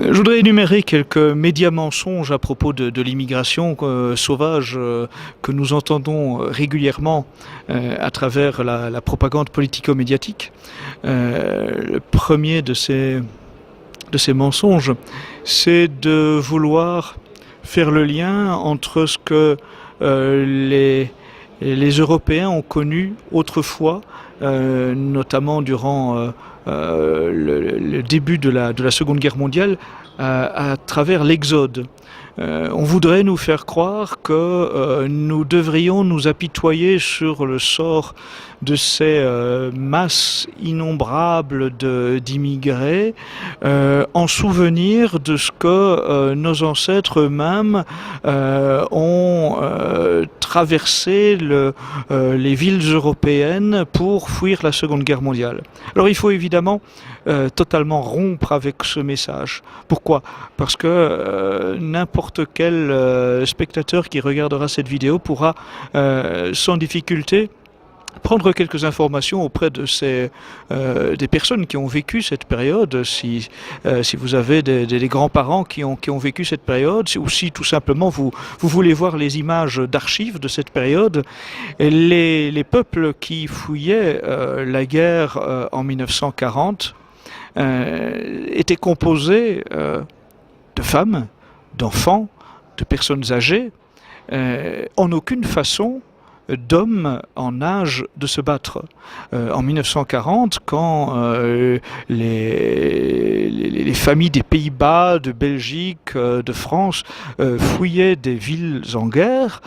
Je voudrais énumérer quelques médias mensonges à propos de l'immigration sauvage que nous entendons régulièrement à travers la propagande politico-médiatique. Le premier de ces mensonges, c'est de vouloir faire le lien entre ce que les Européens ont connu autrefois, notamment durant le début de la Seconde Guerre mondiale, à travers l'exode. On voudrait nous faire croire que nous devrions nous apitoyer sur le sort de ces masses innombrables d'immigrés en souvenir de ce que nos ancêtres eux-mêmes ont traversé les villes européennes pour fuir la Seconde Guerre mondiale. Alors il faut évidemment totalement rompre avec ce message. Pourquoi ? Parce que n'importe quel spectateur qui regardera cette vidéo pourra sans difficulté prendre quelques informations auprès de des personnes qui ont vécu cette période, si vous avez des grands-parents qui ont vécu cette période, ou si tout simplement vous voulez voir les images d'archives de cette période. Les peuples qui fouillaient la guerre en 1940 étaient composés de femmes, d'enfants, de personnes âgées, en aucune façon d'hommes en âge de se battre. En 1940, quand les familles des Pays-Bas, de Belgique, de France fouillaient des villes en guerre,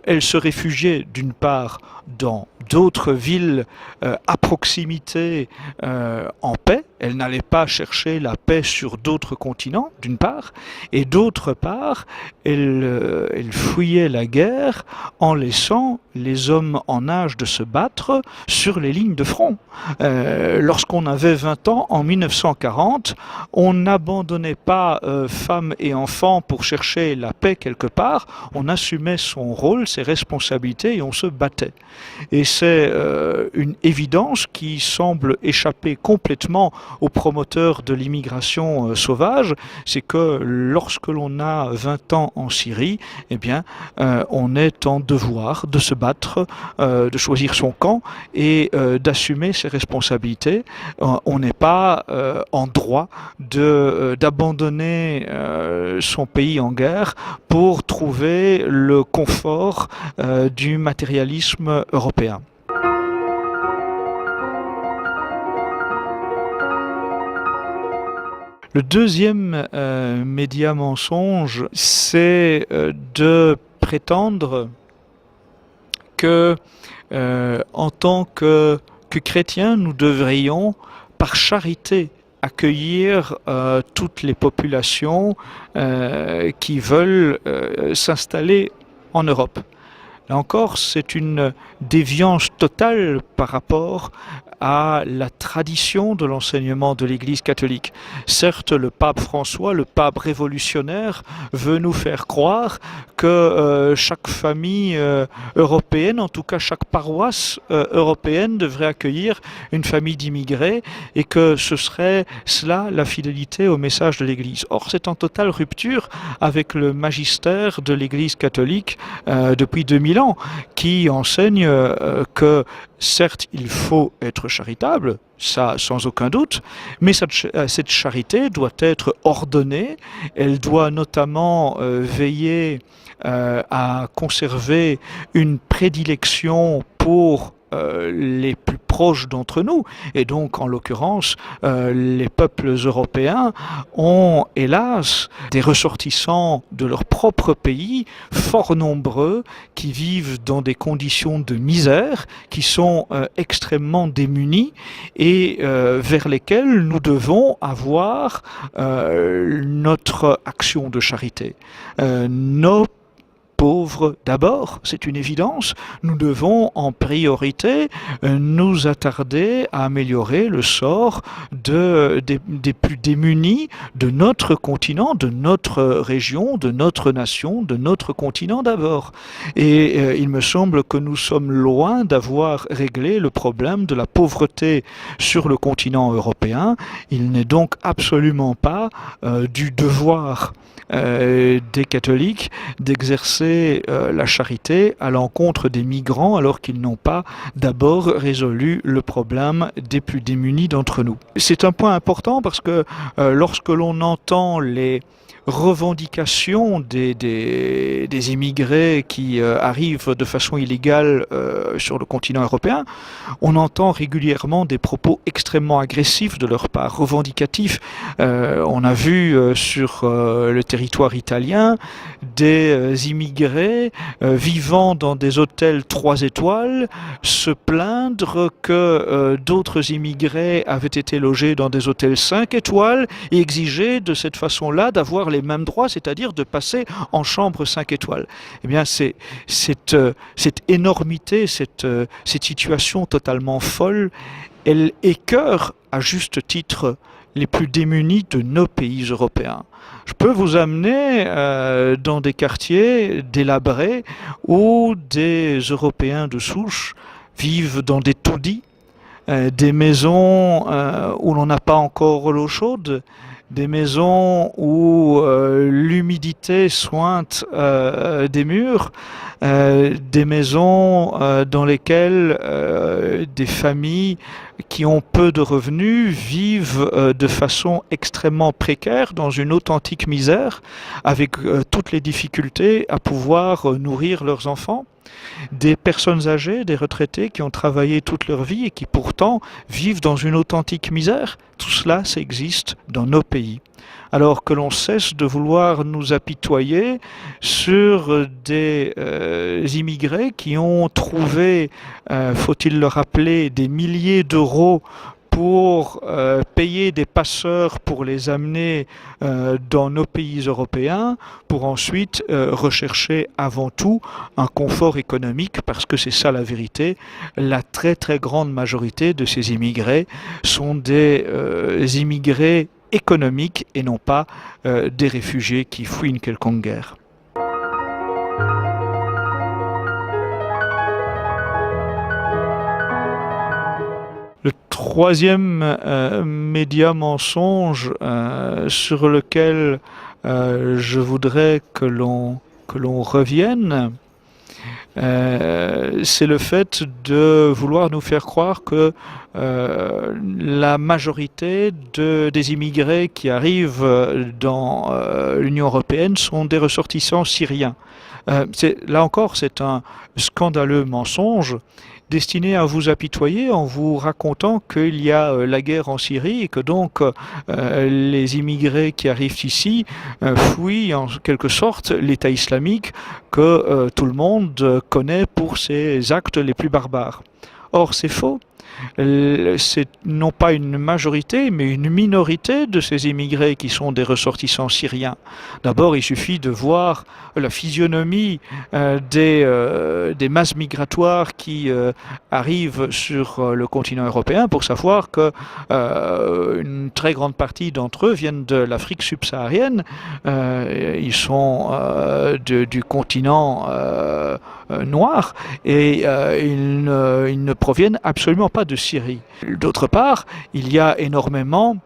elles se réfugiaient d'une part dans d'autres villes à proximité en paix. Elles n'allaient pas chercher la paix sur d'autres continents, d'une part, et d'autre part, elles fuyaient la guerre en laissant les hommes en âge de se battre sur les lignes de front. Lorsqu'on avait 20 ans, en 1940, on n'abandonnait pas femmes et enfants pour chercher la paix quelque part, on assumait son rôle, ses responsabilités et on se battait. Et c'est une évidence qui semble échapper complètement aux promoteurs de l'immigration sauvage, c'est que lorsque l'on a 20 ans en Syrie, eh bien, on est en devoir de se battre, de choisir son camp et d'assumer ses responsabilités. On n'est pas en droit d'abandonner son pays en guerre pour trouver le confort du matérialisme européen. Le deuxième média mensonge, c'est de prétendre que, en tant que chrétiens, nous devrions, par charité, accueillir toutes les populations qui veulent s'installer en Europe. Là encore, c'est une déviance totale par rapport à la tradition de l'enseignement de l'Église catholique. Certes, le pape François, le pape révolutionnaire, veut nous faire croire que chaque famille européenne, en tout cas chaque paroisse européenne, devrait accueillir une famille d'immigrés et que ce serait cela la fidélité au message de l'Église. Or, c'est en totale rupture avec le magistère de l'Église catholique depuis 2000 ans, qui enseigne que certes il faut être charitable, ça sans aucun doute, mais cette charité doit être ordonnée, elle doit notamment veiller à conserver une prédilection pour les plus proches d'entre nous, et donc en l'occurrence les peuples européens ont hélas des ressortissants de leur propre pays fort nombreux qui vivent dans des conditions de misère, qui sont extrêmement démunis et vers lesquels nous devons avoir notre action de charité. Nos pauvres pauvres d'abord, c'est une évidence. Nous devons en priorité nous attarder à améliorer le sort des plus démunis de notre continent, de notre région, de notre nation, de notre continent d'abord. Et il me semble que nous sommes loin d'avoir réglé le problème de la pauvreté sur le continent européen. Il n'est donc absolument pas du devoir des catholiques d'exercer la charité à l'encontre des migrants alors qu'ils n'ont pas d'abord résolu le problème des plus démunis d'entre nous. C'est un point important parce que lorsque l'on entend les revendications des immigrés qui arrivent de façon illégale sur le continent européen, on entend régulièrement des propos extrêmement agressifs de leur part, revendicatifs. On a vu sur le territoire italien des immigrés vivant dans des hôtels 3 étoiles se plaindre que d'autres immigrés avaient été logés dans des hôtels 5 étoiles et exiger de cette façon-là d'avoir les mêmes droits, c'est-à-dire de passer en chambre 5 étoiles. Eh bien, c'est cette énormité, cette situation totalement folle, elle écœure à juste titre les plus démunis de nos pays européens. Je peux vous amener dans des quartiers délabrés où des Européens de souche vivent dans des taudis, des maisons où l'on n'a pas encore l'eau chaude, des maisons où l'humidité sointe des murs, des maisons dans lesquelles des familles qui ont peu de revenus vivent de façon extrêmement précaire dans une authentique misère, avec toutes les difficultés à pouvoir nourrir leurs enfants. Des personnes âgées, des retraités qui ont travaillé toute leur vie et qui pourtant vivent dans une authentique misère. Tout cela, ça existe dans nos pays. Alors que l'on cesse de vouloir nous apitoyer sur des immigrés qui ont trouvé, faut-il le rappeler, des milliers d'euros pour payer des passeurs pour les amener dans nos pays européens, pour ensuite rechercher avant tout un confort économique, parce que c'est ça la vérité. La très très grande majorité de ces immigrés sont des immigrés économiques et non pas des réfugiés qui fuient une quelconque guerre. Le troisième média mensonge sur lequel je voudrais que l'on revienne, c'est le fait de vouloir nous faire croire que la majorité des immigrés qui arrivent dans l'Union européenne sont des ressortissants syriens. Là encore, c'est un scandaleux mensonge destiné à vous apitoyer en vous racontant qu'il y a la guerre en Syrie et que donc les immigrés qui arrivent ici fuient en quelque sorte l'État islamique que tout le monde connaît pour ses actes les plus barbares. Or, c'est faux. C'est non pas une majorité, mais une minorité de ces immigrés qui sont des ressortissants syriens. D'abord, il suffit de voir la physionomie des masses migratoires qui arrivent sur le continent européen pour savoir que une très grande partie d'entre eux viennent de l'Afrique subsaharienne. Ils sont du continent noir et ils ne proviennent absolument pas de Syrie. D'autre part, il y a énormément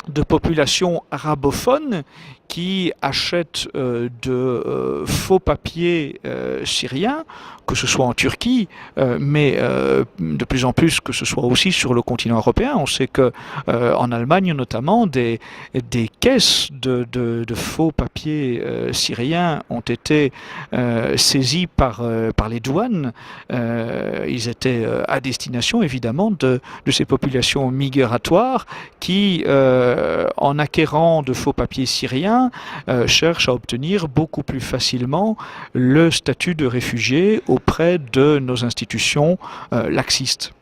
de populations arabophones qui achètent de faux papiers syriens, que ce soit en Turquie, mais de plus en plus que ce soit aussi sur le continent européen. On sait que en Allemagne notamment, des caisses de faux papiers syriens ont été saisies par les douanes. Ils étaient à destination évidemment de ces populations migratoires qui, en acquérant de faux papiers syriens, cherchent à obtenir beaucoup plus facilement le statut de réfugié auprès de nos institutions laxistes.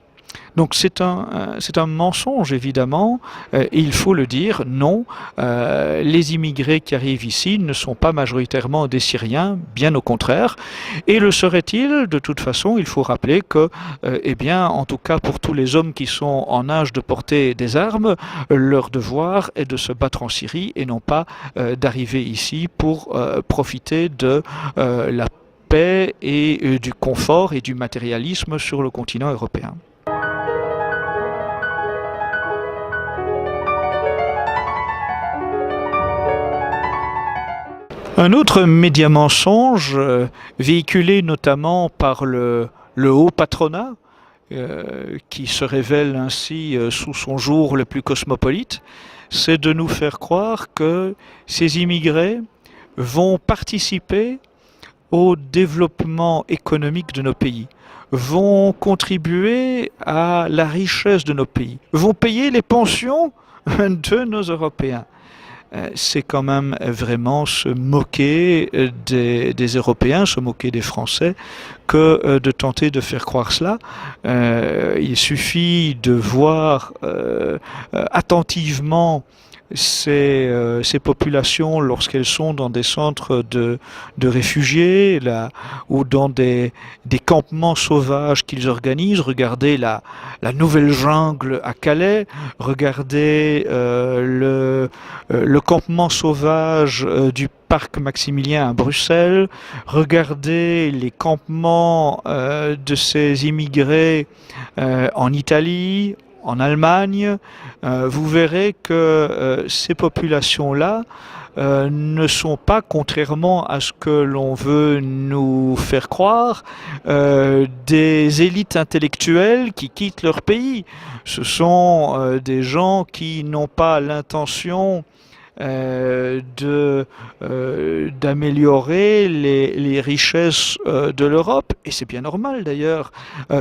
Donc c'est un mensonge évidemment, et il faut le dire, non, les immigrés qui arrivent ici ne sont pas majoritairement des Syriens, bien au contraire, et le seraient-ils? De toute façon, il faut rappeler que, eh bien, en tout cas pour tous les hommes qui sont en âge de porter des armes, leur devoir est de se battre en Syrie et non pas d'arriver ici pour profiter de la paix et du confort et du matérialisme sur le continent européen. Un autre média mensonge, véhiculé notamment par le haut patronat, qui se révèle ainsi sous son jour le plus cosmopolite, c'est de nous faire croire que ces immigrés vont participer au développement économique de nos pays, vont contribuer à la richesse de nos pays, vont payer les pensions de nos Européens. C'est quand même vraiment se moquer des Européens, se moquer des Français, que de tenter de faire croire cela. Il suffit de voir attentivement ces populations lorsqu'elles sont dans des centres de réfugiés là, ou dans des campements sauvages qu'ils organisent. Regardez la nouvelle jungle à Calais, regardez le campement sauvage du parc Maximilien à Bruxelles, regardez les campements de ces immigrés en Italie, en Allemagne, vous verrez que ces populations-là ne sont pas, contrairement à ce que l'on veut nous faire croire, des élites intellectuelles qui quittent leur pays. Ce sont des gens qui n'ont pas l'intention d'améliorer les richesses de l'Europe, et c'est bien normal d'ailleurs.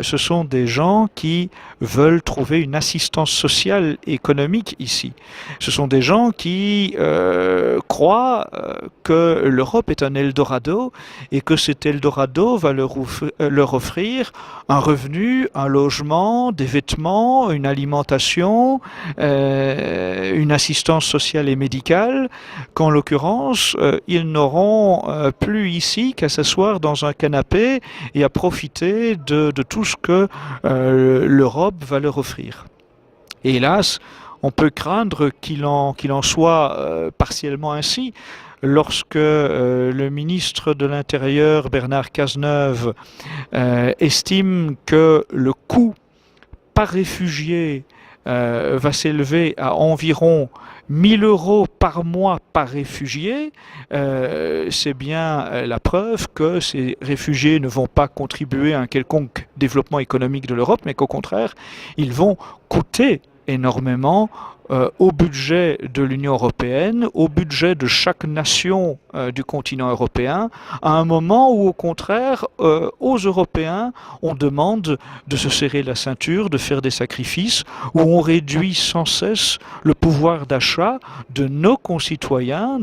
Ce sont des gens qui veulent trouver une assistance sociale et économique ici. Ce sont des gens qui croient que l'Europe est un Eldorado et que cet Eldorado va leur offrir un revenu, un logement, des vêtements, une alimentation, une assistance sociale et médicale, qu'en l'occurrence, ils n'auront plus ici qu'à s'asseoir dans un canapé et à profiter de tout ce que l'Europe va leur offrir. Et hélas, on peut craindre qu'il en soit partiellement ainsi. Lorsque le ministre de l'Intérieur, Bernard Cazeneuve, estime que le coût par réfugié va s'élever à environ 1000 euros par mois par réfugié, c'est bien la preuve que ces réfugiés ne vont pas contribuer à un quelconque développement économique de l'Europe, mais qu'au contraire, ils vont coûter énormément au budget de l'Union européenne, au budget de chaque nation du continent européen, à un moment où, au contraire, aux Européens, on demande de se serrer la ceinture, de faire des sacrifices, où on réduit sans cesse le pouvoir d'achat de nos concitoyens,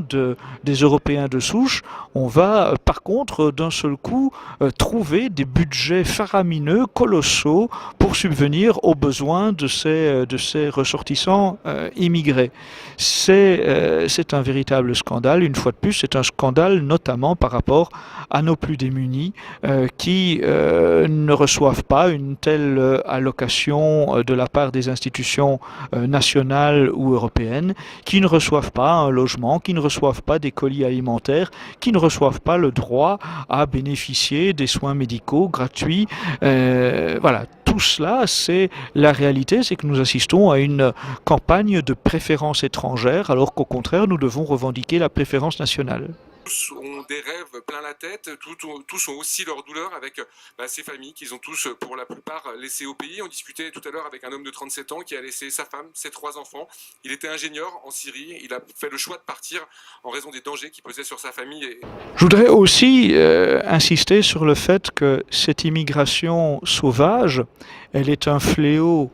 des Européens de souche. On va, par contre, d'un seul coup, trouver des budgets faramineux, colossaux, pour subvenir aux besoins de ces ressortissants immigrés. C'est un véritable scandale. Une fois de plus, c'est un scandale notamment par rapport à nos plus démunis qui ne reçoivent pas une telle allocation de la part des institutions nationales ou européennes, qui ne reçoivent pas un logement, qui ne reçoivent pas des colis alimentaires, qui ne reçoivent pas le droit à bénéficier des soins médicaux gratuits. Voilà. Tout cela, c'est la réalité, c'est que nous assistons à une campagne de préférence étrangère, alors qu'au contraire, nous devons revendiquer la préférence nationale. Tous ont des rêves plein la tête, tous ont aussi leur douleur avec ces familles qu'ils ont tous, pour la plupart, laissées au pays. On discutait tout à l'heure avec un homme de 37 ans qui a laissé sa femme, ses 3 enfants. Il était ingénieur en Syrie, il a fait le choix de partir en raison des dangers qui pesaient sur sa famille. Je voudrais aussi insister sur le fait que cette immigration sauvage, elle est un fléau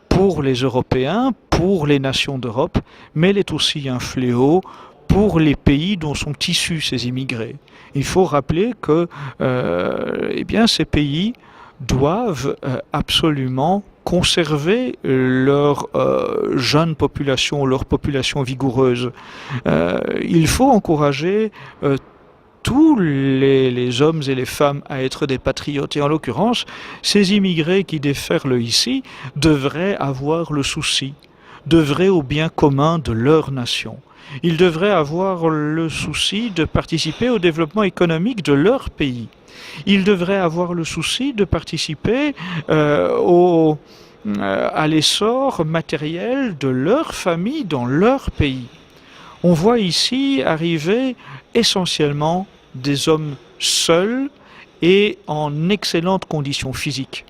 pour les Européens, pour les nations d'Europe, mais elle est aussi un fléau pour les pays dont sont issus ces immigrés. Il faut rappeler que eh bien, ces pays doivent absolument conserver leur jeune population, leur population vigoureuse. Il faut encourager tous les hommes et les femmes à être des patriotes. Et en l'occurrence, ces immigrés qui déferlent ici devraient avoir le souci d'œuvrer au bien commun de leur nation. Ils devraient avoir le souci de participer au développement économique de leur pays. Ils devraient avoir le souci de participer à l'essor matériel de leur famille dans leur pays. On voit ici arriver essentiellement des hommes seuls et en excellentes conditions physiques.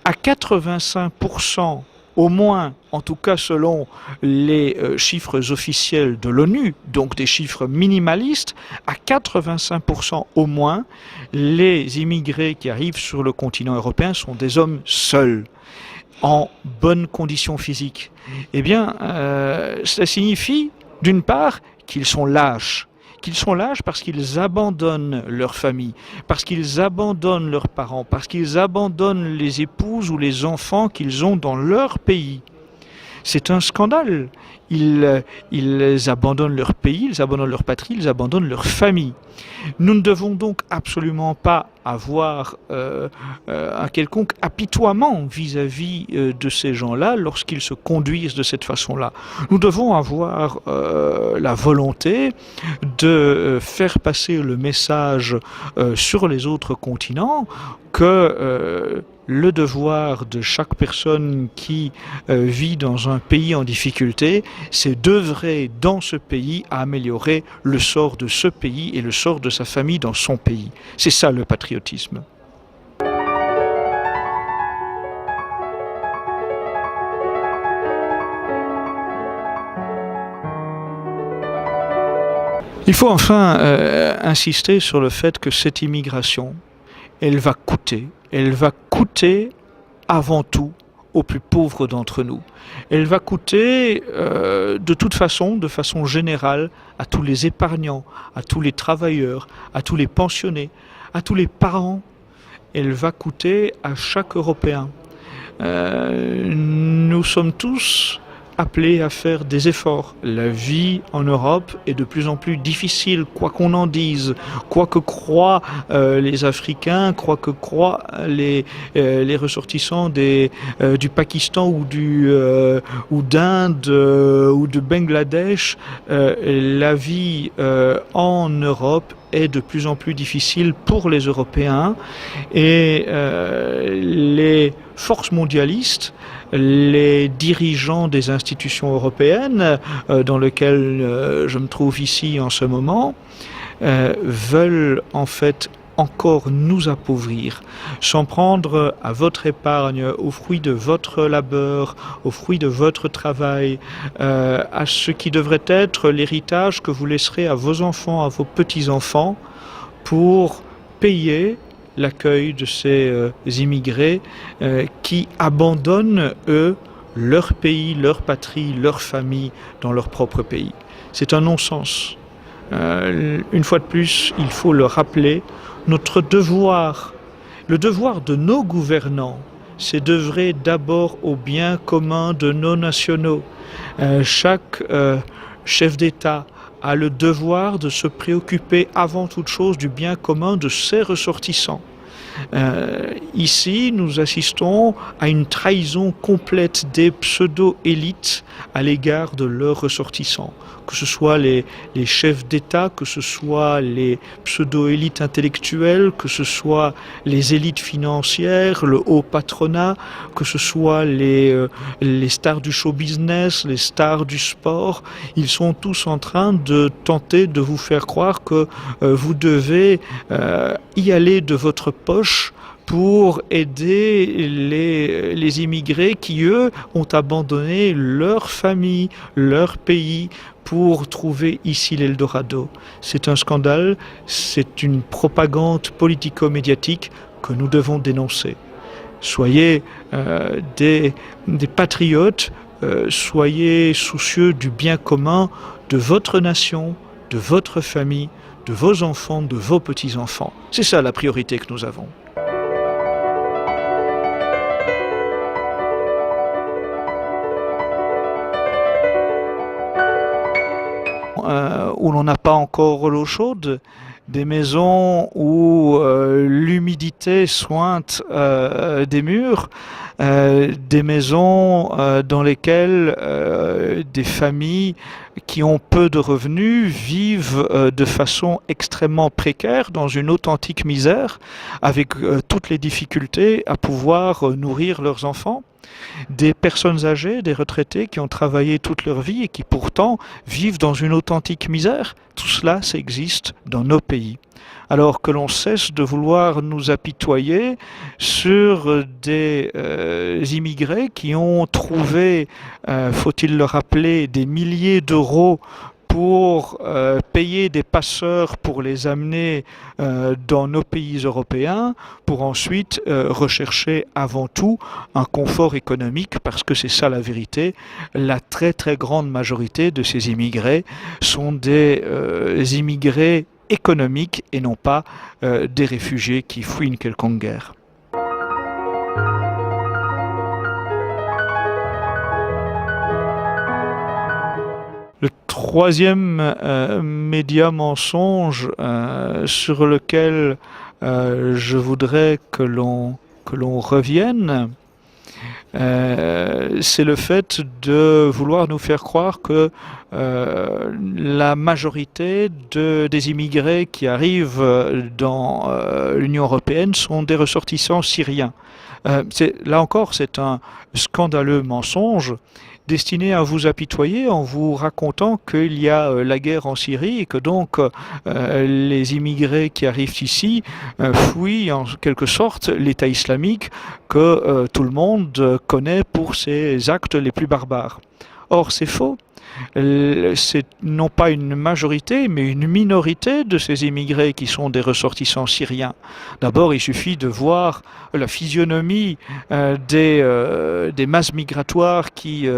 À 85%, au moins, en tout cas selon les chiffres officiels de l'ONU, donc des chiffres minimalistes, à 85% au moins, les immigrés qui arrivent sur le continent européen sont des hommes seuls, en bonnes conditions physiques. Eh bien, cela signifie, d'une part, qu'ils sont lâches. Qu'ils sont lâches parce qu'ils abandonnent leur famille, parce qu'ils abandonnent leurs parents, parce qu'ils abandonnent les épouses ou les enfants qu'ils ont dans leur pays. C'est un scandale. Ils abandonnent leur pays, ils abandonnent leur patrie, ils abandonnent leur famille. Nous ne devons donc absolument pas avoir un quelconque apitoiement vis-à-vis de ces gens-là lorsqu'ils se conduisent de cette façon-là. Nous devons avoir la volonté de faire passer le message sur les autres continents que le devoir de chaque personne qui vit dans un pays en difficulté, c'est d'œuvrer dans ce pays à améliorer le sort de ce pays et le sort de sa famille dans son pays. C'est ça le patriotisme. Il faut enfin insister sur le fait que cette immigration, elle va coûter avant tout aux plus pauvres d'entre nous. Elle va coûter de façon générale, à tous les épargnants, à tous les travailleurs, à tous les pensionnés, à tous les parents. Elle va coûter à chaque Européen. Nous sommes tous appelés à faire des efforts. La vie en Europe est de plus en plus difficile, quoi qu'on en dise, quoi que croient les Africains, quoi que croient les ressortissants du Pakistan ou d'Inde ou de Bangladesh. La vie en Europe est de plus en plus difficile pour les Européens et les forces mondialistes, les dirigeants des institutions européennes dans lesquelles je me trouve ici en ce moment veulent en fait encore nous appauvrir, s'en prendre à votre épargne, aux fruits de votre labeur, aux fruits de votre travail, à ce qui devrait être l'héritage que vous laisserez à vos enfants, à vos petits-enfants, pour payer l'accueil de ces immigrés qui abandonnent, eux, leur pays, leur patrie, leur famille dans leur propre pays. C'est un non-sens. Une fois de plus, il faut le rappeler, notre devoir, le devoir de nos gouvernants, c'est d'œuvrer d'abord au bien commun de nos nationaux. Chaque chef d'État a le devoir de se préoccuper avant toute chose du bien commun de ses ressortissants. Ici, nous assistons à une trahison complète des pseudo-élites à l'égard de leurs ressortissants. Que ce soit les chefs d'État, que ce soit les pseudo-élites intellectuelles, que ce soit les élites financières, le haut patronat, que ce soit les stars du show business, les stars du sport, ils sont tous en train de tenter de vous faire croire que vous devez y aller de votre poche pour aider les immigrés qui, eux, ont abandonné leur famille, leur pays, pour trouver ici l'Eldorado. C'est un scandale, c'est une propagande politico-médiatique que nous devons dénoncer. Soyez des patriotes, soyez soucieux du bien commun de votre nation, de votre famille, de vos enfants, de vos petits-enfants. C'est ça la priorité que nous avons. où l'on n'a pas encore l'eau chaude, des maisons où l'humidité sointe des murs, des maisons dans lesquelles des familles qui ont peu de revenus vivent de façon extrêmement précaire dans une authentique misère, avec toutes les difficultés à pouvoir nourrir leurs enfants. Des personnes âgées, des retraités qui ont travaillé toute leur vie et qui pourtant vivent dans une authentique misère. Tout cela, ça existe dans nos pays. Alors que l'on cesse de vouloir nous apitoyer sur des immigrés qui ont trouvé, faut-il le rappeler, des milliers d'euros pour payer des passeurs pour les amener dans nos pays européens, pour ensuite rechercher avant tout un confort économique, parce que c'est ça la vérité. La très très grande majorité de ces immigrés sont des immigrés économiques et non pas des réfugiés qui fuient une quelconque guerre. Le troisième média mensonge sur lequel je voudrais que l'on revienne, c'est le fait de vouloir nous faire croire que la majorité des immigrés qui arrivent dans l'Union européenne sont des ressortissants syriens. Là encore, c'est un scandaleux mensonge destiné à vous apitoyer en vous racontant qu'il y a la guerre en Syrie et que donc les immigrés qui arrivent ici fuient en quelque sorte l'État islamique que tout le monde connaît pour ses actes les plus barbares. Or, c'est faux. C'est non pas une majorité, mais une minorité de ces immigrés qui sont des ressortissants syriens. D'abord, il suffit de voir la physionomie des masses migratoires qui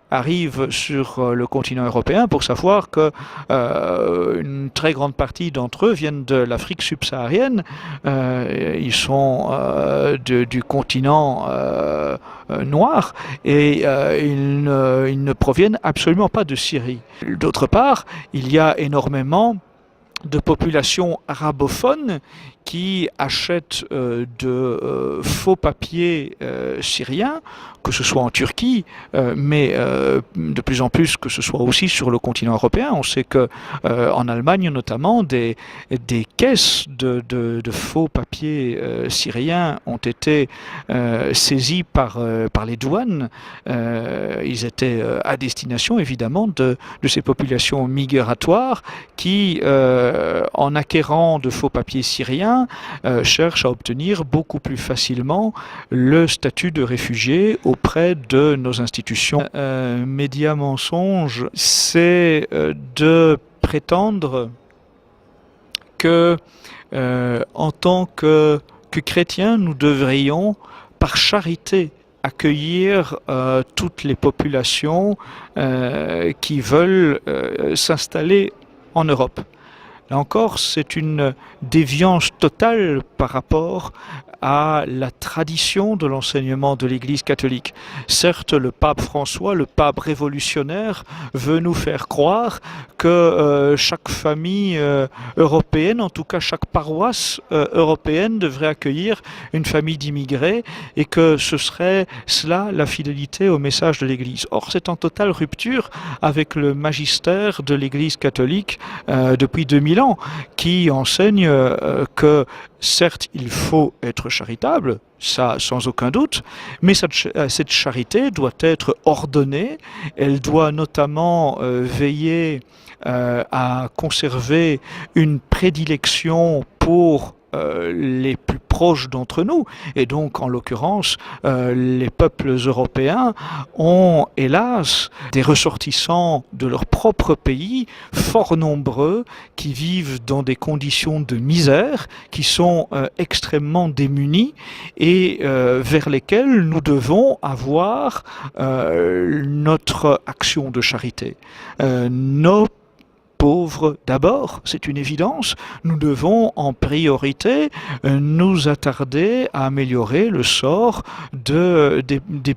arrivent sur le continent européen pour savoir que une très grande partie d'entre eux viennent de l'Afrique subsaharienne. Ils sont du continent noir et ils ne proviennent absolument pas de Syrie. D'autre part, il y a énormément de populations arabophones qui achètent de faux papiers syriens, que ce soit en Turquie, mais de plus en plus que ce soit aussi sur le continent européen. On sait que en Allemagne notamment, des caisses de faux papiers syriens ont été saisies par les douanes. Ils étaient à destination évidemment de ces populations migratoires qui, en acquérant de faux papiers syriens, cherchent à obtenir beaucoup plus facilement le statut de réfugié auprès de nos institutions. Média mensonge, c'est de prétendre que, en tant que chrétiens, nous devrions, par charité, accueillir toutes les populations qui veulent s'installer en Europe. Là encore, c'est une déviance totale par rapport à la tradition de l'enseignement de l'Église catholique. Certes, le pape François, le pape révolutionnaire, veut nous faire croire que chaque famille européenne, en tout cas chaque paroisse européenne, devrait accueillir une famille d'immigrés et que ce serait cela la fidélité au message de l'Église. Or, c'est en totale rupture avec le magistère de l'Église catholique depuis 2000 ans, qui enseigne que certes, il faut être charitable, ça sans aucun doute, mais cette charité doit être ordonnée, elle doit notamment veiller à conserver une prédilection pour les plus proches d'entre nous, et donc en l'occurrence les peuples européens ont hélas des ressortissants de leur propre pays fort nombreux qui vivent dans des conditions de misère, qui sont extrêmement démunis et vers lesquels nous devons avoir notre action de charité. Nos pauvres d'abord, c'est une évidence. Nous devons en priorité nous attarder à améliorer le sort des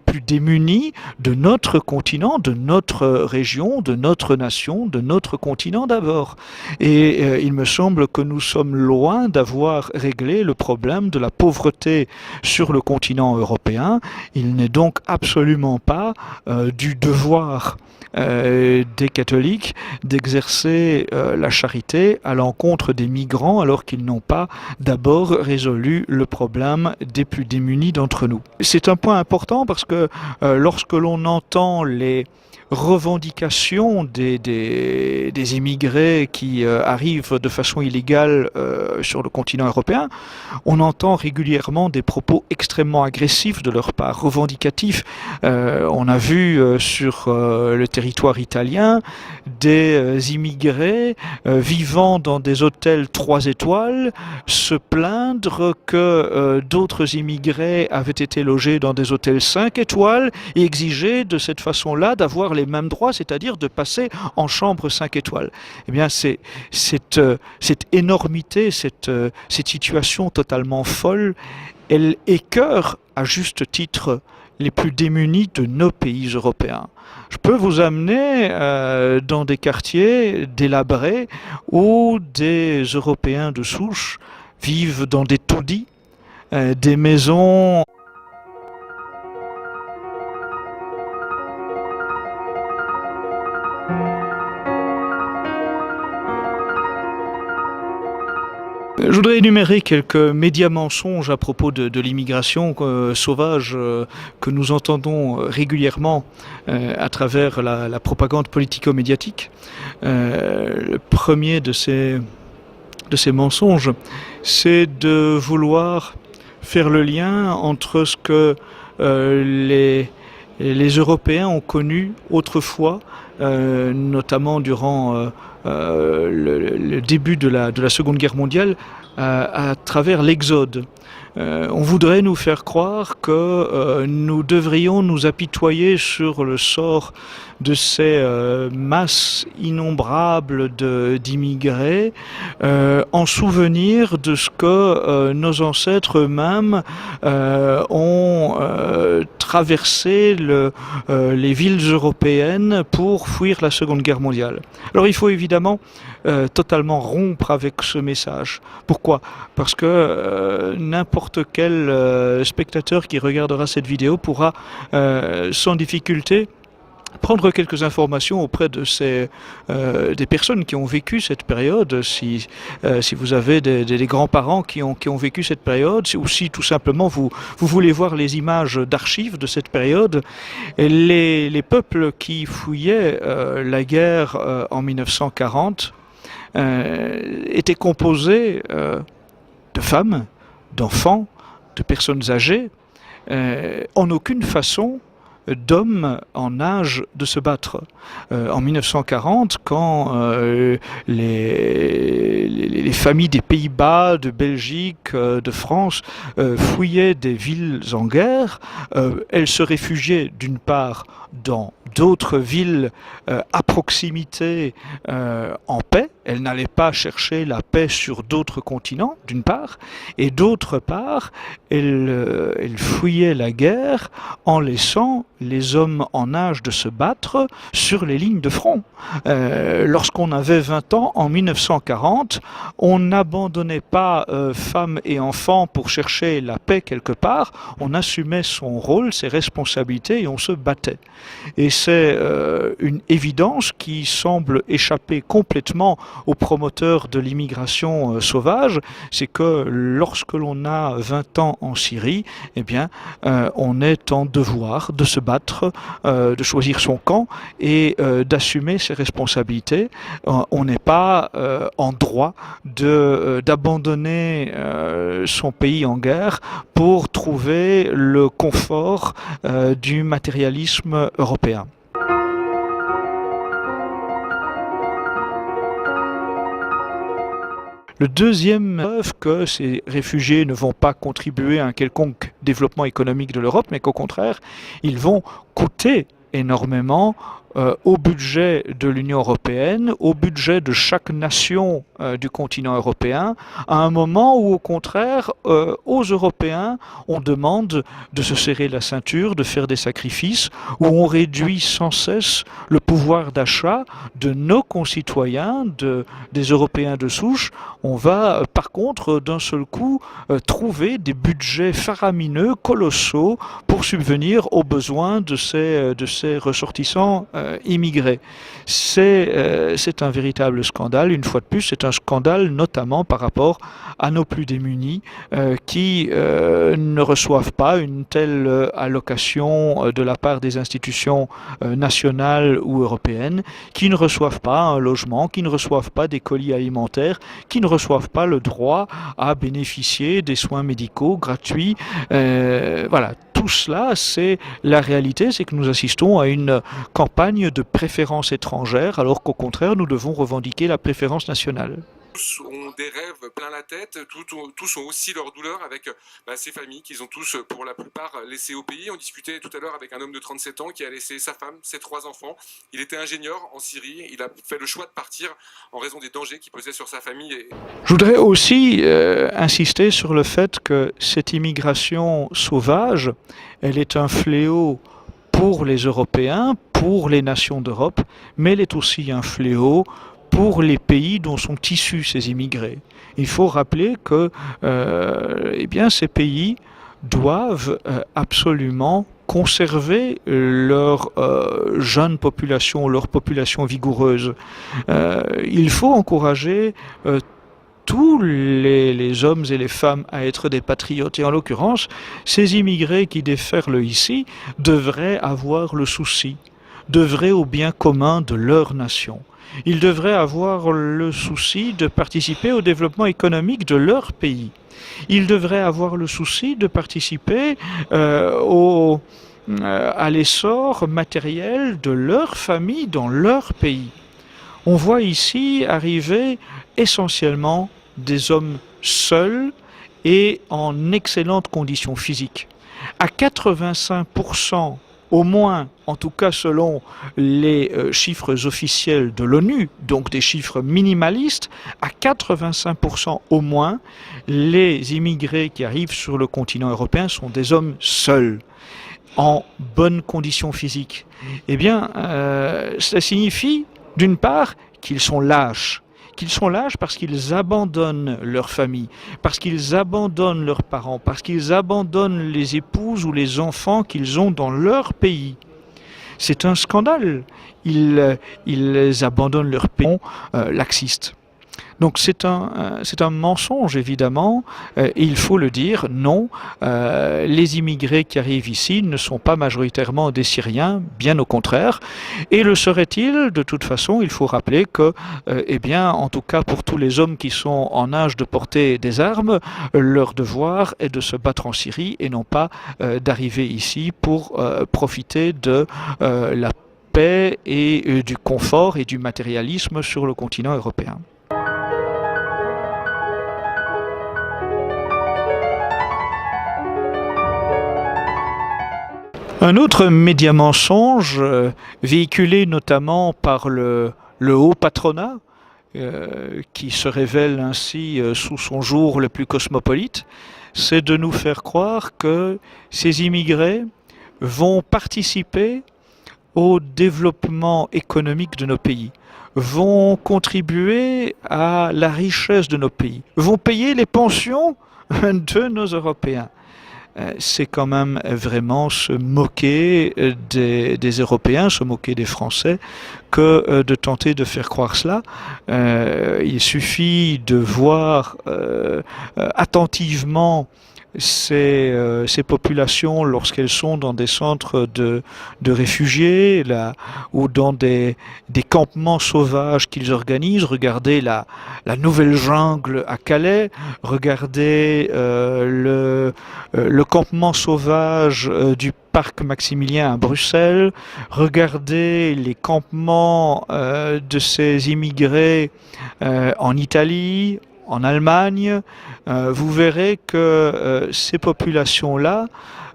plus démunis de notre continent, de notre région, de notre nation, de notre continent d'abord. Et il me semble que nous sommes loin d'avoir réglé le problème de la pauvreté sur le continent européen. Il n'est donc absolument pas du devoir des catholiques d'exercer la charité à l'encontre des migrants alors qu'ils n'ont pas d'abord résolu le problème des plus démunis d'entre nous. C'est un point important parce que lorsque l'on entend les revendications des immigrés qui arrivent de façon illégale sur le continent européen, on entend régulièrement des propos extrêmement agressifs de leur part, revendicatifs. On a vu sur le territoire italien des immigrés vivant dans des hôtels 3 étoiles se plaindre que d'autres immigrés avaient été logés dans des hôtels 5 étoiles et exiger de cette façon-là d'avoir les mêmes droits, c'est-à-dire de passer en chambre 5 étoiles. Eh bien, cette énormité, cette situation totalement folle, elle écœure à juste titre les plus démunis de nos pays européens. Je peux vous amener dans des quartiers délabrés où des Européens de souche vivent dans des taudis, des maisons Je voudrais énumérer quelques médias mensonges à propos de l'immigration sauvage que nous entendons régulièrement à travers la propagande politico-médiatique. Le premier de ces mensonges, c'est de vouloir faire le lien entre ce que les Européens ont connu autrefois, notamment durant le début de la Seconde Guerre mondiale, à travers l'exode. On voudrait nous faire croire que nous devrions nous apitoyer sur le sort de ces masses innombrables d'immigrés en souvenir de ce que nos ancêtres eux-mêmes ont traversé les villes européennes pour fuir la Seconde Guerre mondiale. Alors il faut évidemment totalement rompre avec ce message. Pourquoi ? Parce que n'importe quel spectateur qui regardera cette vidéo pourra sans difficulté prendre quelques informations auprès de des personnes qui ont vécu cette période, si vous avez des grands-parents qui ont vécu cette période, ou si tout simplement vous voulez voir les images d'archives de cette période. Les peuples qui fouillaient la guerre en 1940 étaient composés de femmes, d'enfants, de personnes âgées, en aucune façon d'hommes en âge de se battre. En 1940, quand les familles des Pays-Bas, de Belgique, de France fouillaient des villes en guerre, elles se réfugiaient d'une part dans d'autres villes à proximité en paix. Elles n'allaient pas chercher la paix sur d'autres continents, d'une part, et d'autre part, elles fouillaient la guerre en laissant les hommes en âge de se battre sur les lignes de front. Lorsqu'on avait 20 ans, en 1940, on n'abandonnait pas femmes et enfants pour chercher la paix quelque part, on assumait son rôle, ses responsabilités et on se battait. Et c'est une évidence qui semble échapper complètement aux promoteurs de l'immigration sauvage, c'est que lorsque l'on a 20 ans en Syrie, eh bien, on est en devoir de se battre, de choisir son camp et d'assumer ses responsabilités. On n'est pas en droit d'abandonner son pays en guerre pour trouver le confort du matérialisme européen. Le deuxième preuve que ces réfugiés ne vont pas contribuer à un quelconque développement économique de l'Europe, mais qu'au contraire, ils vont coûter énormément au budget de l'Union européenne, au budget de chaque nation du continent européen, à un moment où, au contraire, aux Européens, on demande de se serrer la ceinture, de faire des sacrifices, où on réduit sans cesse le pouvoir d'achat de nos concitoyens, des Européens de souche. On va, par contre, d'un seul coup, trouver des budgets faramineux, colossaux, pour subvenir aux besoins de ces ressortissants immigrés. C'est un véritable scandale. Une fois de plus, c'est un scandale notamment par rapport à nos plus démunis qui ne reçoivent pas une telle allocation de la part des institutions nationales ou européennes, qui ne reçoivent pas un logement, qui ne reçoivent pas des colis alimentaires, qui ne reçoivent pas le droit à bénéficier des soins médicaux gratuits. Voilà, tout cela, c'est la réalité, c'est que nous assistons à une campagne de préférence étrangère, alors qu'au contraire, nous devons revendiquer la préférence nationale. Tous ont des rêves plein la tête, tous ont aussi leur douleur avec ces familles qu'ils ont tous, pour la plupart, laissées au pays. On discutait tout à l'heure avec un homme de 37 ans qui a laissé sa femme, ses 3 enfants. Il était ingénieur en Syrie, il a fait le choix de partir en raison des dangers qui pesaient sur sa famille. Je voudrais aussi insister sur le fait que cette immigration sauvage, elle est un fléau pour les Européens, pour les nations d'Europe, mais elle est aussi un fléau pour les pays dont sont issus ces immigrés. Il faut rappeler que ces pays doivent absolument conserver leur jeune population, leur population vigoureuse. Il faut encourager tous les hommes et les femmes à être des patriotes. Et en l'occurrence, ces immigrés qui déferlent ici devraient avoir le souci d'œuvrer au bien commun de leur nation. Ils devraient avoir le souci de participer au développement économique de leur pays. Ils devraient avoir le souci de participer à l'essor matériel de leur famille dans leur pays. On voit ici arriver essentiellement des hommes seuls et en excellentes conditions physiques. À 85%, au moins, en tout cas selon les chiffres officiels de l'ONU, donc des chiffres minimalistes, à 85% au moins, les immigrés qui arrivent sur le continent européen sont des hommes seuls, en bonnes conditions physiques. Eh bien, cela signifie, d'une part, qu'ils sont lâches. Qu'ils sont lâches parce qu'ils abandonnent leur famille, parce qu'ils abandonnent leurs parents, parce qu'ils abandonnent les épouses ou les enfants qu'ils ont dans leur pays. C'est un scandale. Ils abandonnent leur pays laxiste. Donc c'est un mensonge évidemment, et il faut le dire, non, les immigrés qui arrivent ici ne sont pas majoritairement des Syriens, bien au contraire, et le seraient-ils? De toute façon, il faut rappeler que, en tout cas pour tous les hommes qui sont en âge de porter des armes, leur devoir est de se battre en Syrie et non pas d'arriver ici pour profiter de la paix et du confort et du matérialisme sur le continent européen. Un autre média-mensonge, véhiculé notamment par le haut patronat, qui se révèle ainsi sous son jour le plus cosmopolite, c'est de nous faire croire que ces immigrés vont participer au développement économique de nos pays, vont contribuer à la richesse de nos pays, vont payer les pensions de nos Européens. C'est quand même vraiment se moquer des Européens, se moquer des Français, que de tenter de faire croire cela. Il suffit de voir attentivement ces populations lorsqu'elles sont dans des centres de réfugiés ou dans des campements sauvages qu'ils organisent. Regardez la nouvelle jungle à Calais, regardez le campement sauvage du parc Maximilien à Bruxelles, regardez les campements de ces immigrés en Italie, en Allemagne. Vous verrez que ces populations-là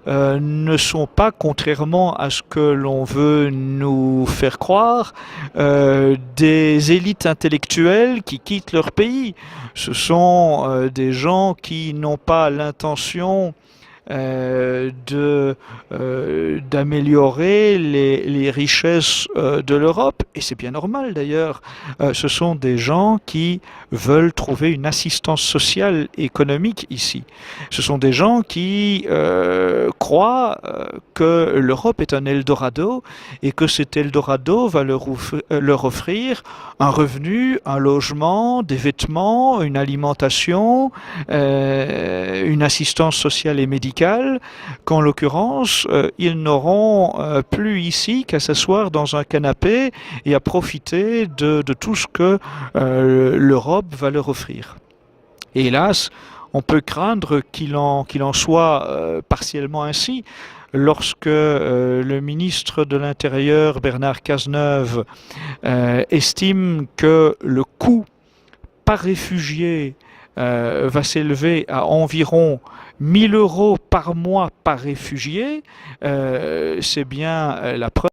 ne sont pas, contrairement à ce que l'on veut nous faire croire, des élites intellectuelles qui quittent leur pays. Ce sont des gens qui n'ont pas l'intention d'améliorer les richesses de l'Europe, et c'est bien normal d'ailleurs. Ce sont des gens qui veulent trouver une assistance sociale et économique ici. Ce sont des gens qui croient que l'Europe est un Eldorado et que cet Eldorado va leur offrir un revenu, un logement, des vêtements, une alimentation, une assistance sociale et médicale, qu'en l'occurrence, ils n'auront plus ici qu'à s'asseoir dans un canapé et à profiter de tout ce que l'Europe va leur offrir. Et hélas, on peut craindre qu'il en soit partiellement ainsi. Lorsque le ministre de l'Intérieur, Bernard Cazeneuve, estime que le coût par réfugié va s'élever à environ 1 000 € par mois par réfugié, c'est bien la preuve